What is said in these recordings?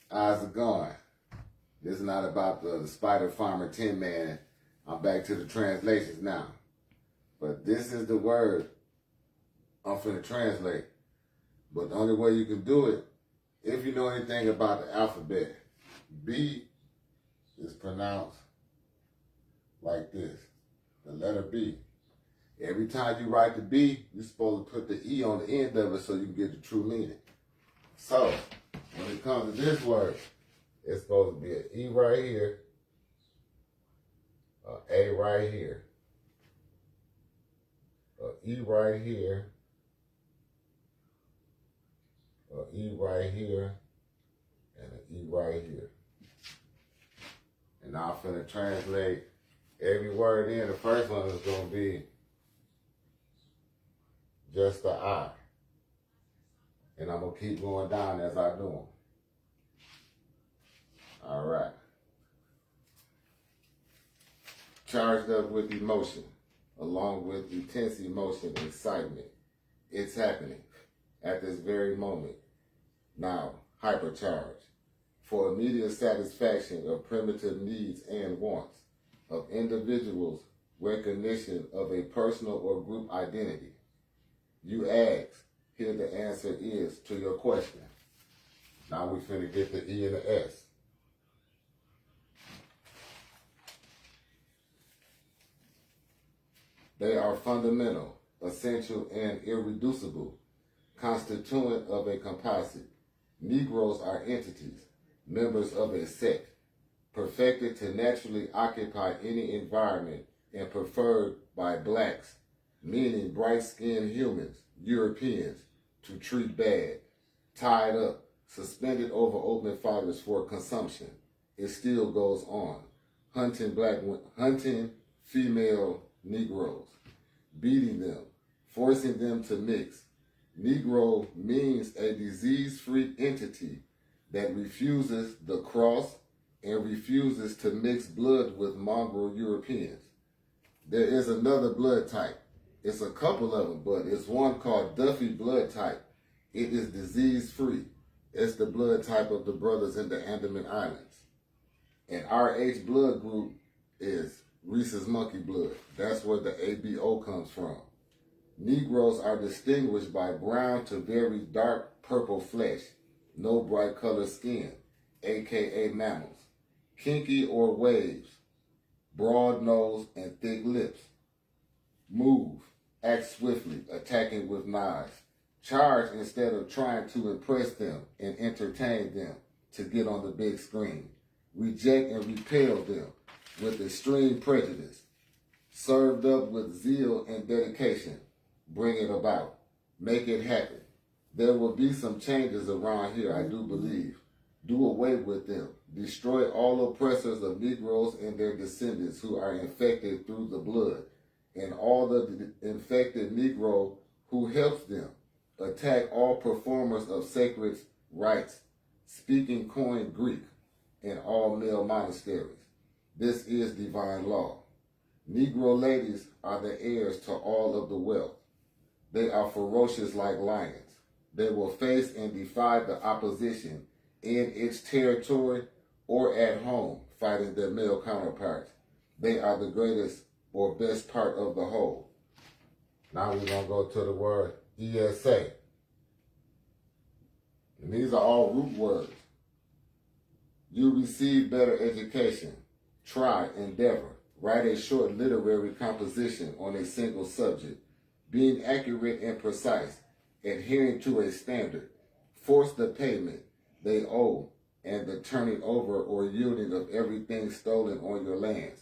How's it going? This is not about the Spider Farmer Tin Man. I'm back to the translations now. But this is the word I'm finna translate. But the only way you can do it, if you know anything about the alphabet, B is pronounced like this, the letter B. Every time you write the B, you're supposed to put the E on the end of it so you can get the true meaning. So, when it comes to this word, it's supposed to be an E right here, an A right here, an E right here, an E right here, and an E right here. And now I'm finna translate every word in. The first one is gonna be just the I. And I'm gonna keep going down as I do them. All right. Charged up with emotion, along with intense emotion, excitement. It's happening at this very moment. Now, hypercharged. For immediate satisfaction of primitive needs and wants, of individuals' recognition of a personal or group identity. You ask, here the answer is to your question. Now we finna get the E and the S. They are fundamental, essential, and irreducible, constituent of a composite. Negroes are entities, members of a sect, perfected to naturally occupy any environment and preferred by blacks, meaning bright-skinned humans, Europeans, to treat bad, tied up, suspended over open fires for consumption. It still goes on. Hunting female Negroes, beating them, forcing them to mix. Negro means a disease-free entity that refuses the cross and refuses to mix blood with mongrel Europeans. There is another blood type. It's a couple of them, but it's one called Duffy blood type. It is disease-free. It's the blood type of the brothers in the Andaman Islands. And our H blood group is Rhesus monkey blood. That's where the ABO comes from. Negroes are distinguished by brown to very dark purple flesh, no bright colored skin, aka mammals, kinky or waves, broad nose and thick lips, move, act swiftly, attacking with knives, charge instead of trying to impress them and entertain them to get on the big screen, reject and repel them with extreme prejudice, served up with zeal and dedication, bring it about, make it happen. There will be some changes around here, I do believe. Do away with them. Destroy all oppressors of Negroes and their descendants who are infected through the blood, and all the infected Negro who helps them. Attack all performers of sacred rites, speaking Koine Greek, and all male monasteries. This is divine law. Negro ladies are the heirs to all of the wealth. They are ferocious like lions. They will face and defy the opposition in its territory or at home, fighting their male counterparts. They are the greatest or best part of the whole. Now we're going to go to the word ESA. And these are all root words. You receive better education. Try, endeavor. Write a short literary composition on a single subject. Being accurate and precise. Adhering to a standard. Force the payment they owe and the turning over or yielding of everything stolen on your lands.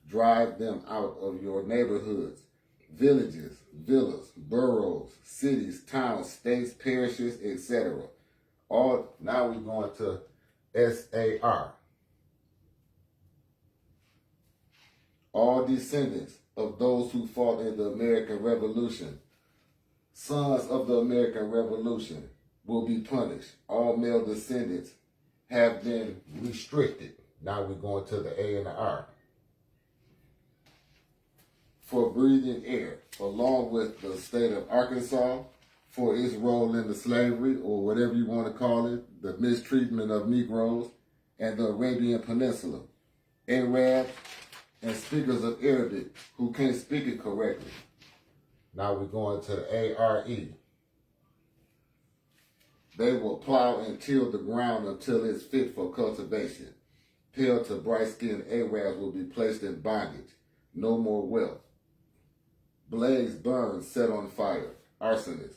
Drive them out of your neighborhoods, villages, villas, boroughs, cities, towns, states, parishes, etc. Now we're going to SAR. All descendants of those who fought in the American Revolution, sons of the American Revolution, will be punished. All male descendants have been restricted. Now we're going to the A and the R. For breathing air, along with the state of Arkansas, for its role in the slavery, or whatever you want to call it, the mistreatment of Negroes, and the Arabian Peninsula, Arabs, and speakers of Arabic who can't speak it correctly. Now we're going to the ARE. They will plow and till the ground until it's fit for cultivation. Pale to bright-skinned Arabs will be placed in bondage. No more wealth. Blaze burn, set on fire. Arsonists.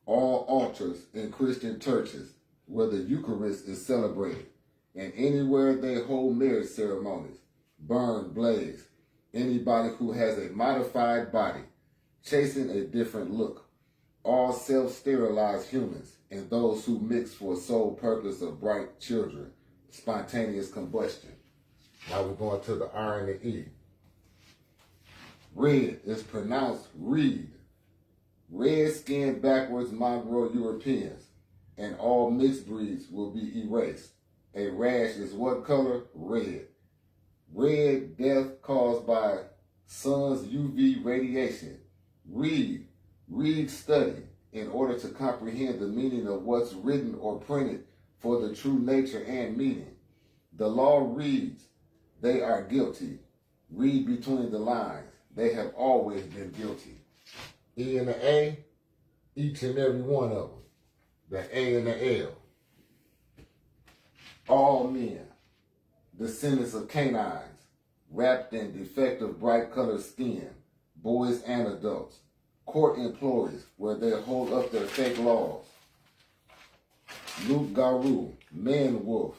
All altars in Christian churches where the Eucharist is celebrated, and anywhere they hold marriage ceremonies, burn, blaze. Anybody who has a modified body, chasing a different look. All self-sterilized humans, and those who mix for sole purpose of bright children, spontaneous combustion. Now we're going to the R and the E. Red is pronounced reed. Red-skinned backwards mongrel Europeans and all mixed breeds will be erased. A rash is what color? Red. Red, death caused by sun's UV radiation. Read study in order to comprehend the meaning of what's written or printed for the true nature and meaning. The law reads, they are guilty. Read between the lines. They have always been guilty. E and the A, each and every one of them. The A and the L. All men, descendants of canines, wrapped in defective bright-colored skin, boys and adults, court employees where they hold up their fake laws. Loup Garou, man wolf.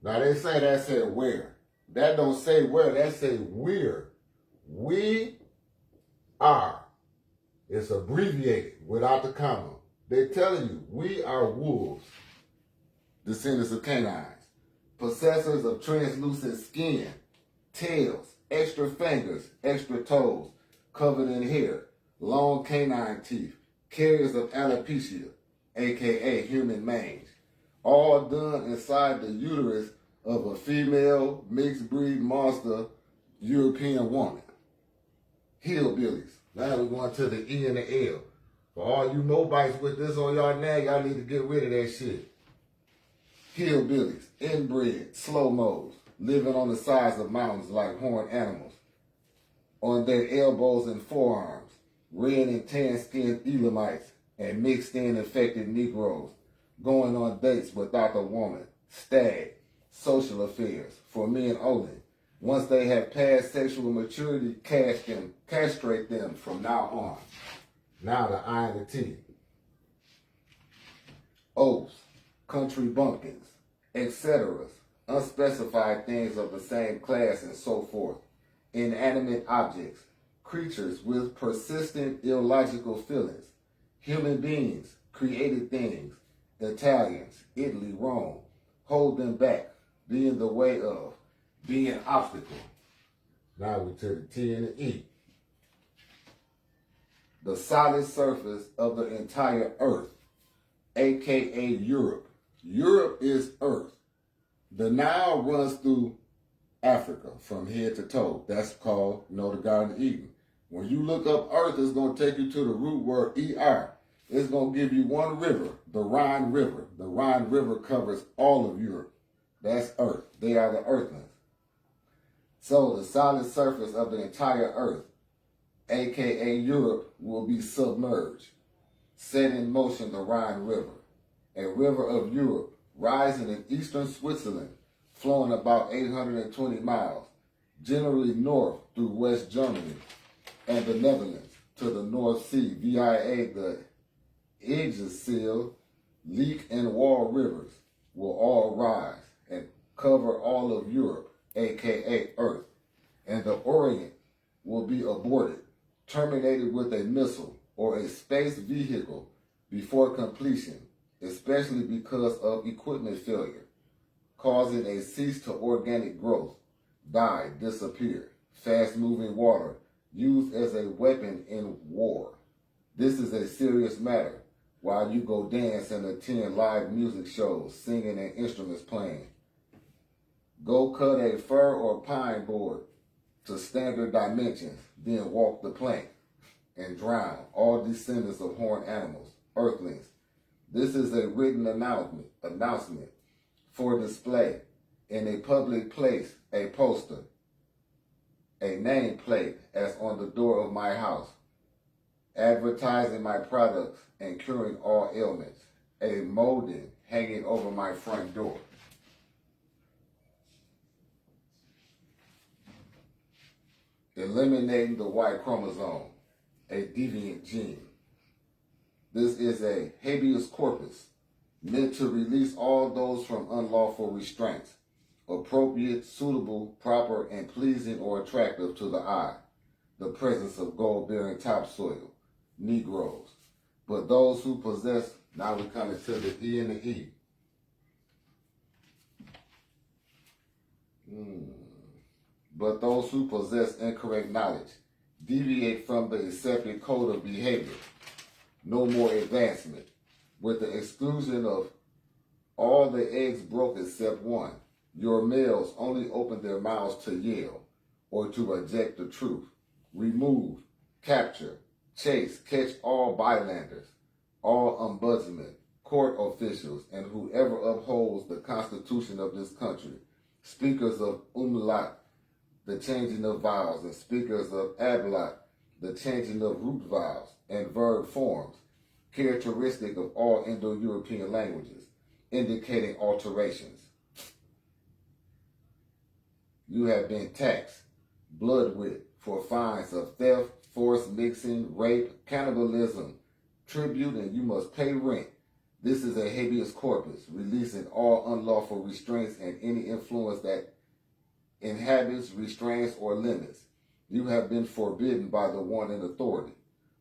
Now they say that said where. That don't say where, that say we're. We are. It's abbreviated without the comma. They're telling you, we are wolves, descendants of canines, possessors of translucent skin, tails, extra fingers, extra toes, covered in hair, long canine teeth, carriers of alopecia, aka human mange, all done inside the uterus of a female mixed breed monster European woman. Hillbillies. Now we're going to the E and the L. For all you nobody's with this on y'all now, y'all need to get rid of that shit. Hillbillies, inbred, slow-mos, living on the sides of mountains like horned animals, on their elbows and forearms, red and tan-skinned Elamites, and mixed-in infected Negroes, going on dates without a woman, stag, social affairs, for men only. Once they have passed sexual maturity, castrate them from now on. Now the I and the T. Oaths, country bumpkins, etc. Unspecified things of the same class and so forth. Inanimate objects, creatures with persistent illogical feelings. Human beings, created things. Italians, Italy, Rome. Hold them back, be in the way of, be an obstacle. Now we to the T and the E. The solid surface of the entire earth, aka Europe. Europe is earth. The Nile runs through Africa from head to toe. That's called, the Garden of Eden. When you look up earth, it's going to take you to the root word ER. It's going to give you one river, the Rhine River. The Rhine River covers all of Europe. That's earth. They are the earthlings. So the solid surface of the entire earth, aka Europe, will be submerged. Set in motion the Rhine River, a river of Europe, rising in eastern Switzerland, flowing about 820 miles, generally north through West Germany and the Netherlands to the North Sea via the Yggdrasil, Leek and Wall rivers will all rise and cover all of Europe, aka Earth, and the Orient will be aborted, terminated with a missile or a space vehicle before completion, especially because of equipment failure, causing a cease to organic growth, die, disappear, fast-moving water, used as a weapon in war. This is a serious matter while you go dance and attend live music shows, singing and instruments playing. Go cut a fir or pine board to standard dimensions, then walk the plank and drown all descendants of horned animals, earthlings. This is a written announcement for display in a public place, a poster, a nameplate as on the door of my house, advertising my products and curing all ailments, a molding hanging over my front door. Eliminating the Y chromosome, a deviant gene. This is a Habeus Corpus, meant to release all those from unlawful restraints, appropriate, suitable, proper, and pleasing or attractive to the eye, the presence of gold-bearing topsoil, Negroes. But those who possess, now we're coming to the E and the E. But those who possess incorrect knowledge deviate from the accepted code of behavior. No more advancement, with the exclusion of all the eggs broke except one. Your males only open their mouths to yell or to reject the truth. Remove, capture, chase, catch all bylanders, all ombudsmen, court officials, and whoever upholds the Constitution of this country, speakers of umlaut, the changing of vowels, and speakers of ablaut, the changing of root vowels and verb forms, characteristic of all Indo-European languages, indicating alterations. You have been taxed, blood with, for fines of theft, forced mixing, rape, cannibalism, tribute, and you must pay rent. This is a habeas corpus, releasing all unlawful restraints and any influence that inhabits, restrains, or limits. You have been forbidden by the one in authority.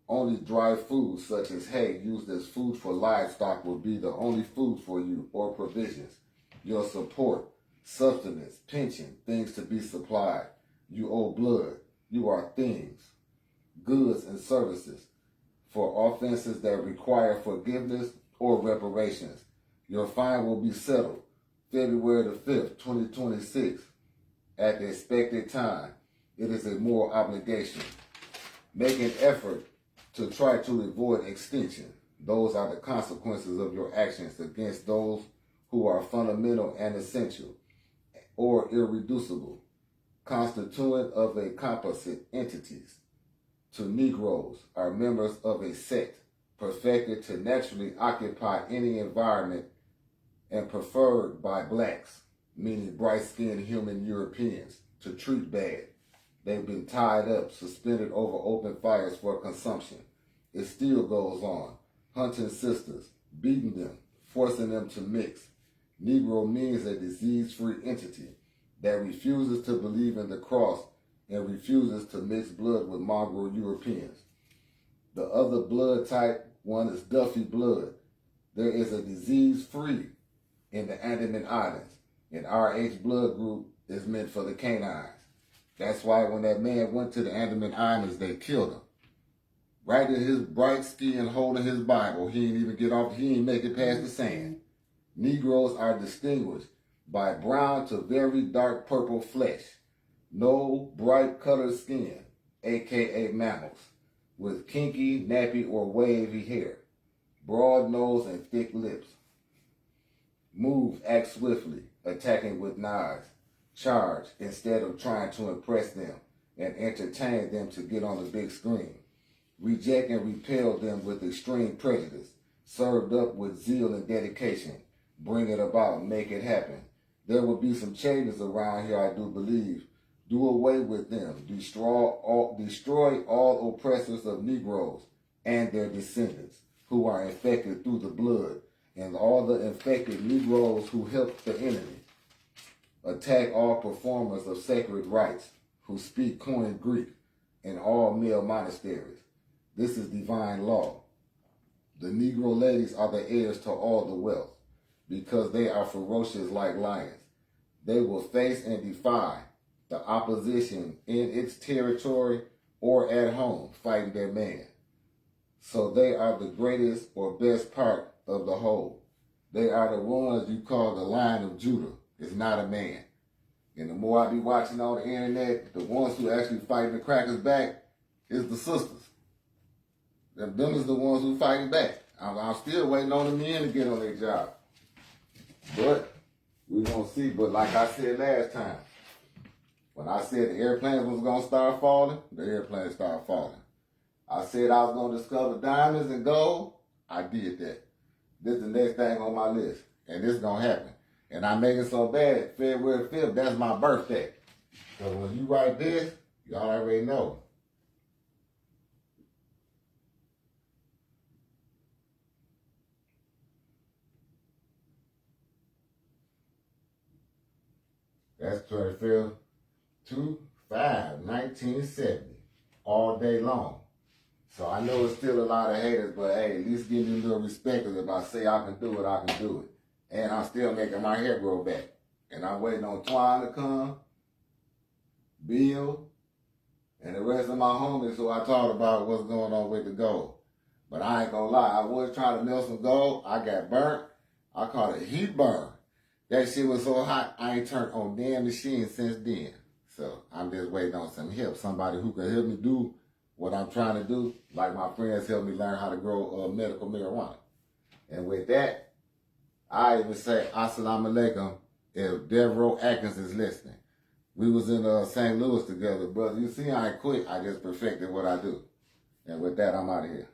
Only dry food, such as hay used as food for livestock, will be the only food for you, or provisions. Your support, substance, pension, things to be supplied. You owe blood. You are things, goods, and services for offenses that require forgiveness or reparations. Your fine will be settled February the 5th, 2026, at the expected time. It is a moral obligation. Make an effort to try to avoid extinction. Those are the consequences of your actions against those who are fundamental and essential, or irreducible, constituent of a composite entities. To Negroes are members of a sect, perfected to naturally occupy any environment and preferred by blacks, meaning bright-skinned human Europeans, to treat bad. They've been tied up, suspended over open fires for consumption. It still goes on, hunting sisters, beating them, forcing them to mix. Negro means a disease-free entity that refuses to believe in the cross and refuses to mix blood with mongrel Europeans. The other blood type one is Duffy blood. There is a disease-free in the Andaman Islands, and RH blood group is meant for the canines. That's why when that man went to the Andaman Islands, they killed him. Right in his bright skin, holding his Bible, he didn't even get off, he didn't make it past the sand. Negroes are distinguished by brown to very dark purple flesh, no bright colored skin, aka mammals, with kinky, nappy, or wavy hair, broad nose and thick lips. Move, act swiftly, attacking with knives. Charge instead of trying to impress them and entertain them to get on the big screen. Reject and repel them with extreme prejudice, served up with zeal and dedication. Bring it about, make it happen. There will be some changes around here, I do believe. Do away with them. Destroy all oppressors of Negroes and their descendants who are infected through the blood, and all the infected Negroes who help the enemy. Attack all performers of sacred rites who speak Koine Greek in all male monasteries. This is divine law. The Negro ladies are the heirs to all the wealth because they are ferocious like lions. They will face and defy the opposition in its territory or at home fighting their man. So they are the greatest or best part of the whole. They are the ones you call the Lion of Judah. Is not a man. And the more I be watching on the internet, the ones who actually fighting the crackers back is the sisters. Them is the ones who fighting back. I'm still waiting on the men to get on their job. But we gonna see. But like I said last time, when I said the airplanes was gonna start falling, the airplanes started falling. I said I was gonna discover diamonds and gold. I did that. This is the next thing on my list, and this is gonna happen. And I make it so bad. February 5th, that's my birthday. So when you write this, y'all already know. That's 25th, 2/5/1970, all day long. So I know it's still a lot of haters, but hey, at least give me a little respect, because if I say I can do it, I can do it. And I'm still making my hair grow back. And I'm waiting on Twine to come, Bill, and the rest of my homies who I talked about what's going on with the gold. But I ain't gonna lie, I was trying to melt some gold. I got burnt. I caught a heat burn. That shit was so hot, I ain't turned on damn machine since then. So I'm just waiting on some help. Somebody who can help me do what I'm trying to do. Like my friends helped me learn how to grow medical marijuana. And with that, I even say assalamu alaikum if Devereaux Atkins is listening. We was in St. Louis together, brother. You see, I ain't quit. I just perfected what I do. And with that, I'm out of here.